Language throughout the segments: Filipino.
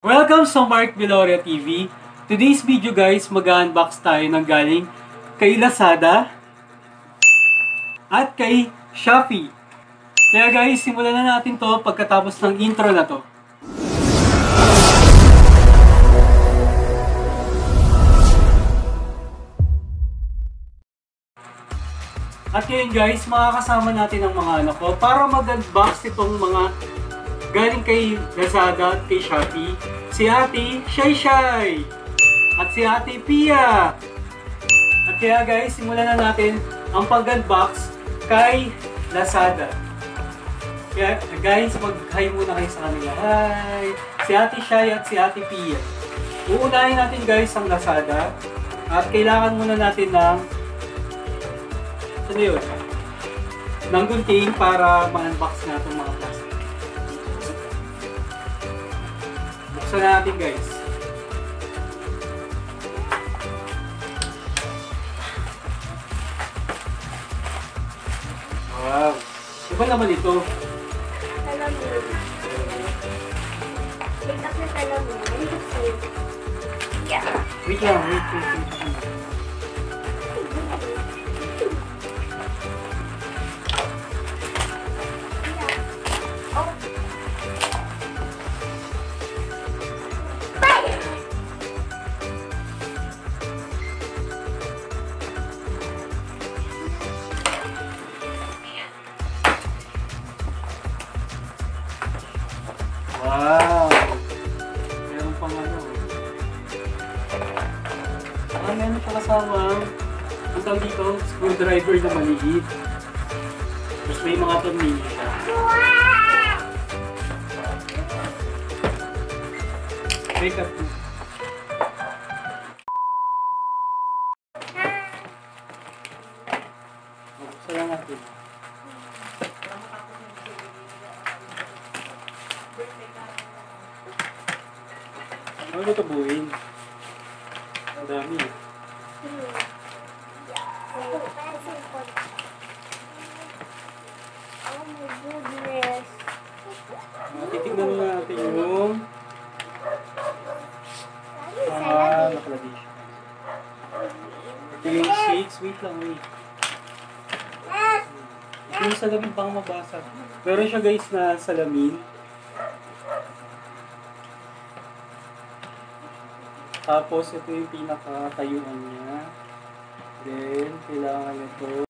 Welcome sa Mark Viloria TV. Today's video guys, mag-unbox tayo ng galing kay Lazada at kay Shopee. Kaya guys, simulan na natin to pagkatapos ng intro na to. At ngayon guys, makakasama natin ang mga anak ko para mag-unbox itong mga galing kay Lazada at kay Shopee. Si Ate Shay Shay at si Ate Pia. At kaya guys, simulan na natin ang pag-unbox kay Lazada. Kaya guys, mag-hi muna kayo sa kanila. Hi! Si Ate Shay at si Ate Pia. Uunahin natin guys ang Lazada. At kailangan muna natin ng ano yun? Ng gunting para ma-unbox na itong mga plastic. Buksan na natin guys. Wow! Iba naman ito. Salamin. Tignan na salamin. Yeah. Wait lang, wait. Wow! Meron pang ano. Meron pa kasama. Ang tawag dito, screwdriver na maliit. Tapos may mga tornilyo siya. Wake up. Buksan lang natin. Ano ba ito buuin? Ang dami. Oh my goodness. Titignan na natin yung nakalagay siya. Ito yung 6. Wait lang, wait. Ito yung salamin pang mabasa. Meron siya guys na salamin. Tapos ito yung pinaka-tayuan niya. Then, kailangan ito.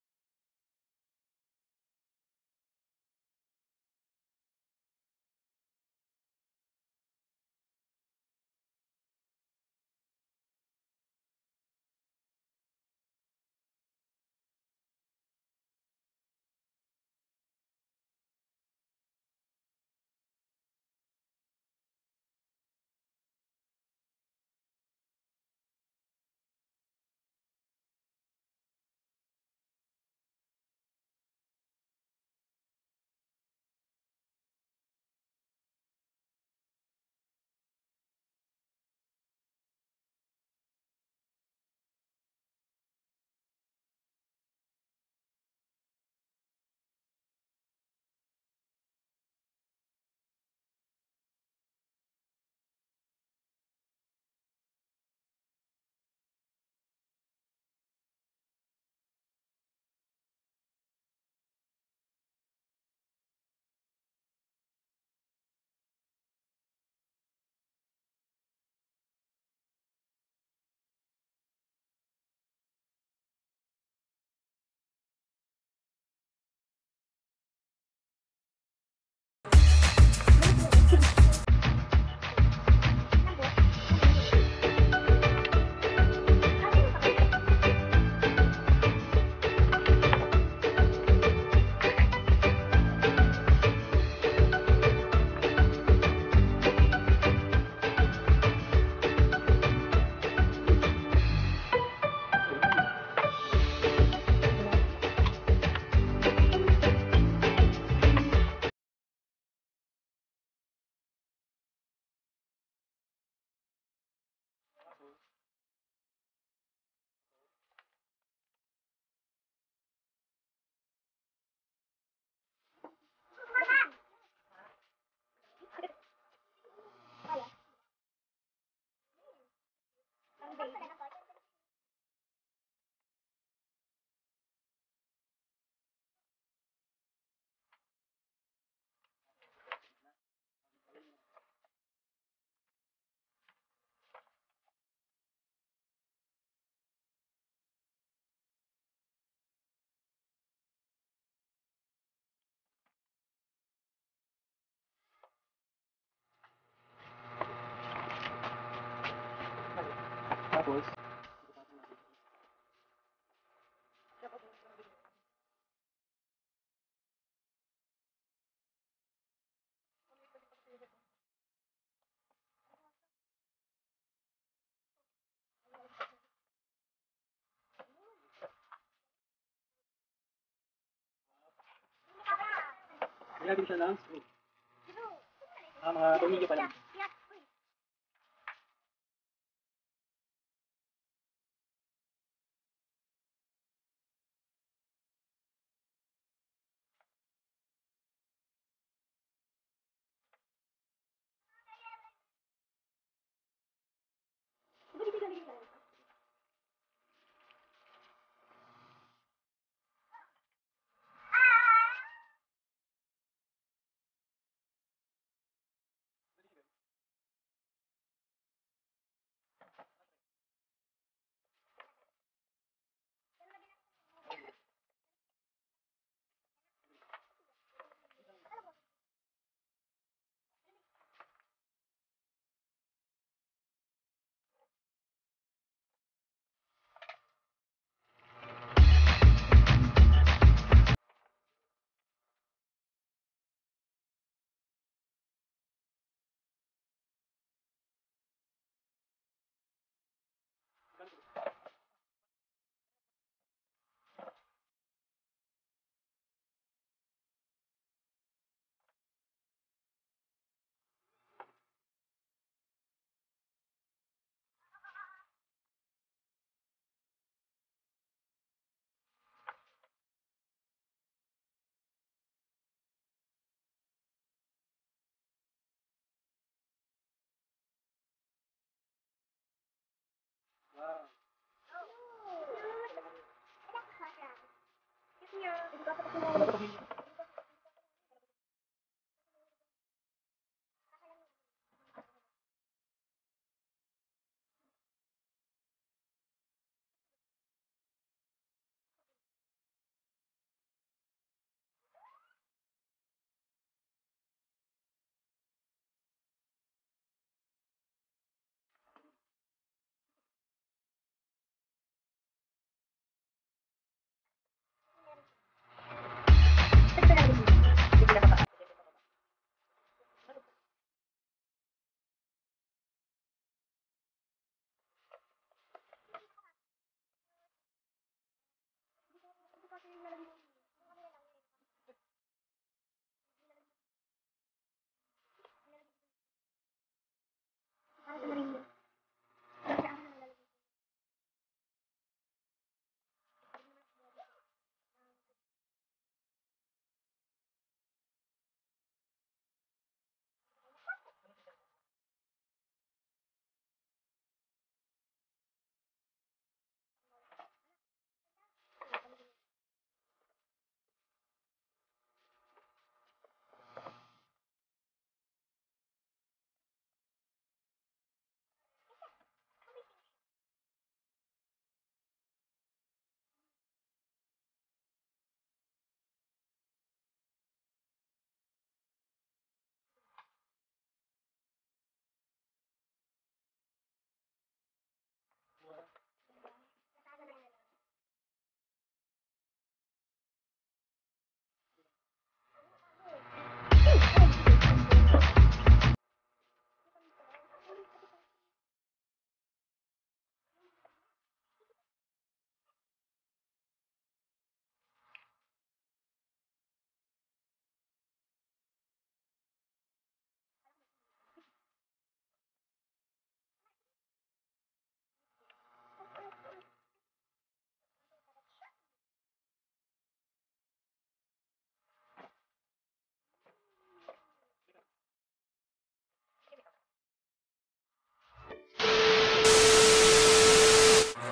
Tapos, ilagay siya ng screw. Mga tornilyo pa lang.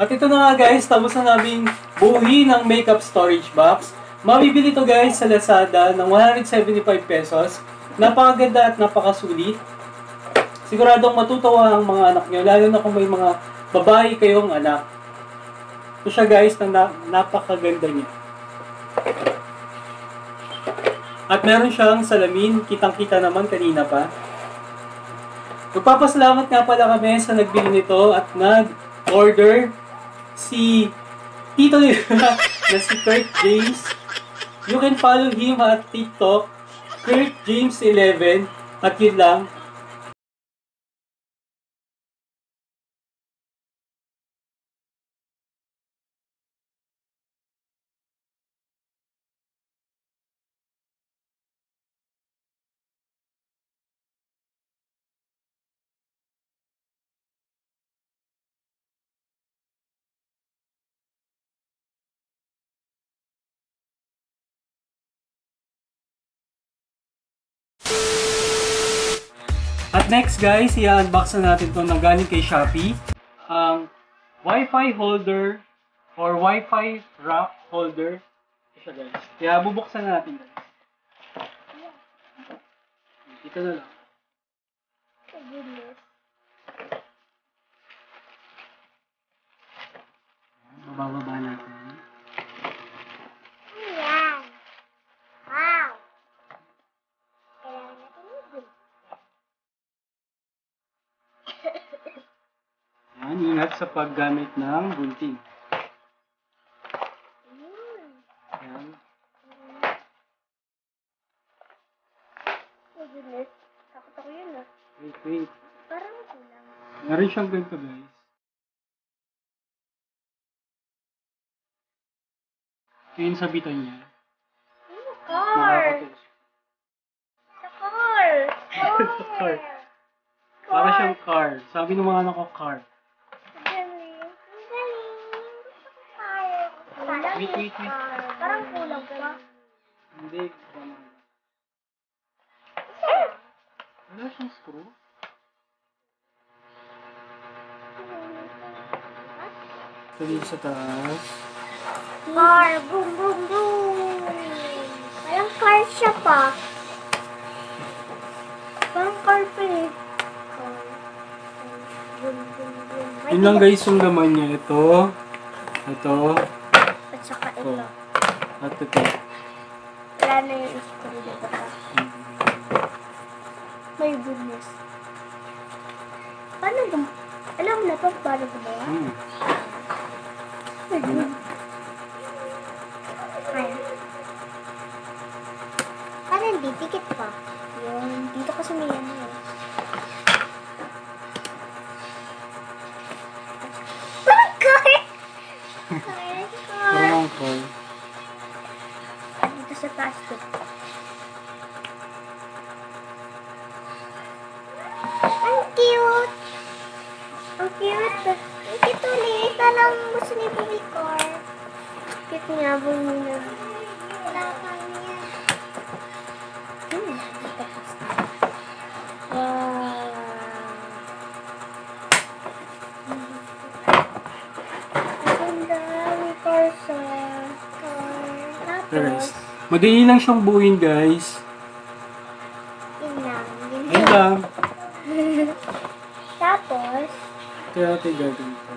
At ito na nga guys, tapos na namin buuin ng makeup storage box. Mabibili to guys sa Lazada ng 175 pesos. Napakaganda at napakasulit. Siguradong matutuwa ang mga anak nyo, lalo na kung may mga babae kayong anak. Ito siya guys, na napakaganda niya. At meron siyang salamin, kitang-kita naman kanina pa. Magpapasalamat nga pala kami sa nagbili nito at order si Tito nila na si Kurt James. You can follow him at TikTok, Kurt James 11. At yun lang. At next guys, i-unbox na natin ito na galing kay Shopee. Ang Wi-Fi holder or Wi-Fi rack holder. Ito siya guys. Kaya bubuksan na natin guys. Ito na lang. Oh, goodness. Bababa natin. Ayan. Wow. Kailangan natin yun. Yan, ingat sa paggamit ng gunting. Yan. Oh, goodness. Takot ako yun ah. Wait. Parang kulang. Meron siyang ganito guys. Ito yung sabitan niya. Ano, car? Nakakatusok. Sa car. Sa car. Para siyang car. Sabi ng mga anak ko, car. Ang galing. Ang galing. Gusto ko car. Kulang Wait. yung car. Parang kulang pa. Hindi. Isa lang. Wala siyang screw. Ito dito sa taas. Car. Boom, boom, boom. Parang car siya pa. Parang car pa eh. Car. Boom, boom, boom. Yun lang guys yung laman niya. Ito. At saka ito. Ito. At ito. Wala na yung screw dito pa. My goodness. Paano alam mo na pa paano gumawa? My goodness. Kaya. Paano hindi? Pikit pa. Yun. Dito kasi may ano eh. Parang car! Car. Parang car. Dito sa plastic. Ang cute! Ang cute! Ang cute ulit! Alam mo gusto ni Bobby car. Cute niya, bumina. Kailangan niya. Wow! Ang ganda! May car sa car. Guys, Tapos, madali lang siyang buuin guys. yun lang. Ayun lang. Tapos, Kaya natin gagawin ito.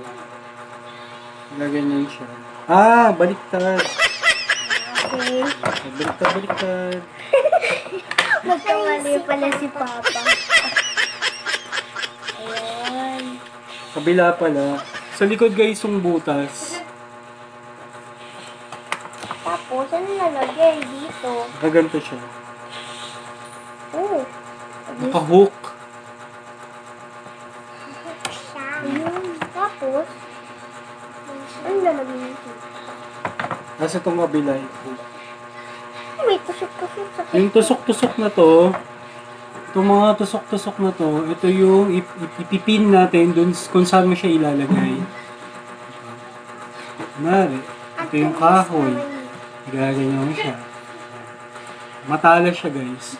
Gaganyan siya. Ah! Baliktad! okay. Baliktad. Magkamali pala si Papa. Ayan. Kabila pala. Sa likod guys yung butas. Tapos, ano nalagay dito? Nakaganto siya. Oh. Naka-hook. Ayun. Tapos, ano nalagay dito? Nasa itong kabila yung hook. May tusok-tusok sa Yung tusok-tusok na to, itong mga tusok-tusok na to, ito yung ipipin natin dun kung saan mo siya ilalagay. Kunwari, ito yung kahoy. Gaganyan mo siya. Matalas siya guys.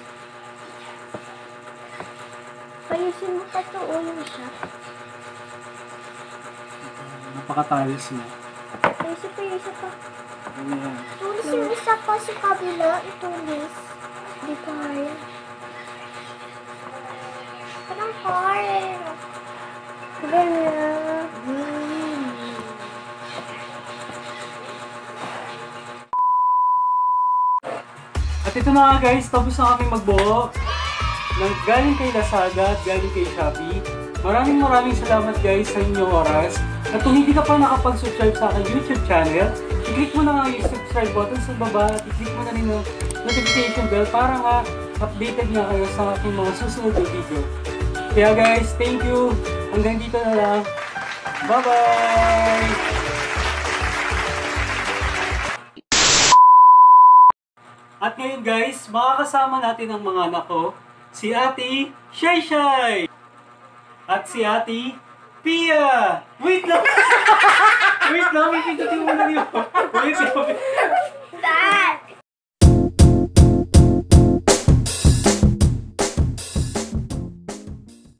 Ayusin mo pa ito. Ulo siya. Napakatalas na. Ayusin pa. Ayan. Tulis yung isa pa sa kabila. Itulis. Hindi ko kaya. Parang car. Ganda. At ito na nga guys, tapos na kami magbuo ng galing kay Lazada at galing kay Shopee. Maraming salamat guys sa inyong oras. At kung hindi ka pa nakapag-subscribe sa aking YouTube channel, i-click mo na nga yung subscribe button sa baba at i-click mo na rin yung notification bell para nga updated nga kayo sa aking mga susunod na video. Kaya guys, thank you. Hanggang dito na lang. Bye-bye! At ngayon guys, makakasama natin ang mga anak ko, si Ate Shay Shay! At si Ate Pia! Wait lang! Wait lang, may pindutin mo na yun. Wait lang.